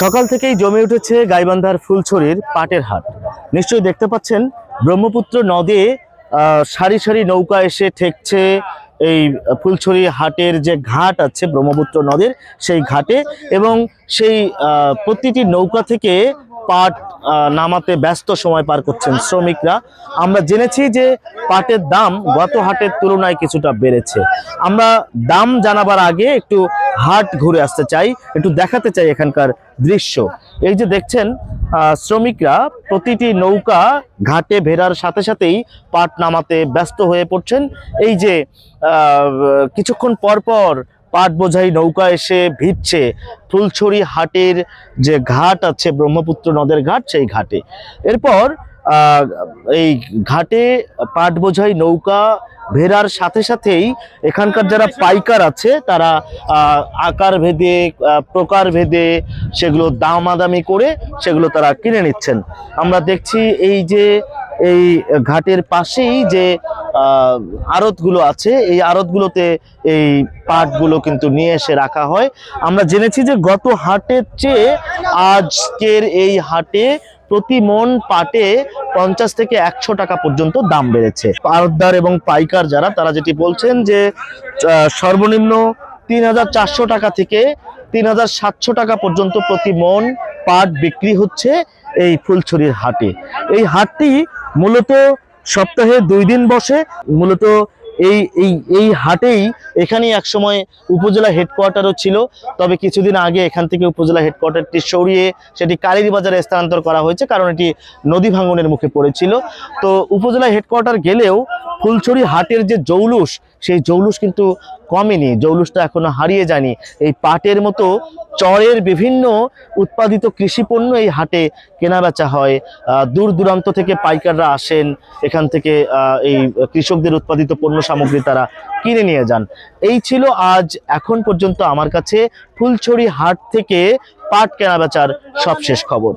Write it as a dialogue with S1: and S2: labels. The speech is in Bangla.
S1: সকাল থেকেই জমে উঠেছে গাইবান্ধার ফুলছড়ির পাটের হাট। নিশ্চয়ই দেখতে পাচ্ছেন ব্রহ্মপুত্র নদে সারি সারি নৌকা এসে ঠেকছে এই ফুলছড়ি হাটের যে ঘাট আছে ব্রহ্মপুত্র নদের সেই ঘাটে, এবং সেই প্রতিটি নৌকা থেকে পাট নামাতে ব্যস্ত সময় পার করছেন শ্রমিকরা। আমরা জেনেছি যে পাটের দাম গত হাটের তুলনায় কিছুটা বেড়েছে। আমরা দাম জানাবার আগে একটু হাট ঘুরে আসতে চাই, একটু দেখাতে চাই এখানকার দৃশ্য। এই যে দেখছেন শ্রমিকরা প্রতিটি নৌকা ঘাটে ভেড়ার সাথে সাথেই পাট নামাতে ব্যস্ত হয়ে পড়ছেন। এই যে কিছুক্ষণ পর পর পাট বোঝাই নৌকা এসে ভিড়ছে ফুলছড়ি হাটের যে ঘাট আছে ব্রহ্মপুত্র নদের ঘাট, সেই ঘাটে। এরপর এই ঘাটে পাট বোঝাই নৌকা ভেড়ার সাথে সাথেই এখানকার যারা পাইকার আছে তারা আকার ভেদে প্রকার ভেদে সেগুলো দামাদামি করে সেগুলো তারা কিনে নিচ্ছেন। আমরা দেখছি এই যে এই ঘাটের পাশেই যে আড়তগুলো আছে, এই আড়তগুলোতে এই পাটগুলো কিন্তু নিয়ে এসে রাখা হয়। আমরা জেনেছি যে গত হাটের চেয়ে আজকের এই হাটে প্রতি মন পাটে 50 থেকে 100 টাকা পর্যন্ত দাম বেড়েছে। আড়তদার এবং পাইকার যারা তারা যেটি বলছেন যে সর্বনিম্ন 3400 টাকা থেকে 3700 টাকা পর্যন্ত প্রতি মন পাট বিক্রি হচ্ছে এই ফুলছড়ির হাটে। এই হাটটি মূলত সপ্তাহে 2 দিন বসে। মূলত এই হাটেই এখানেই একসময় উপজেলা হেডকোয়ার্টারও ছিল, তবে কিছুদিন আগে এখান থেকে উপজেলা হেডকোয়ার্টারটি সরিয়ে সেটি কালীরবাজারে স্থানান্তর করা হয়েছে, কারণ এটি নদী ভাঙনের মুখে পড়েছিল। তো উপজেলা হেডকোয়ার্টার গেলেও ফুলছড়ি হাটের যে জৌলুস, সেই জৌলুস কিন্তু কমেনি, জৌলুসটা এখনো হারিয়ে যায়নি। এই পাটের মতো চরের বিভিন্ন উৎপাদিত কৃষি পণ্য এই হাটে কেনাবেচা হয়। দূর দূরান্ত থেকে পাইকাররা আসেন, এখান থেকে এই কৃষকদের উৎপাদিত পণ্য সামগ্রী তারা কিনে নিয়ে যান। এই ছিল আজ এখন পর্যন্ত আমার কাছে ফুলছড়ি হাট থেকে পাট কেনাবেচার সবশেষ খবর।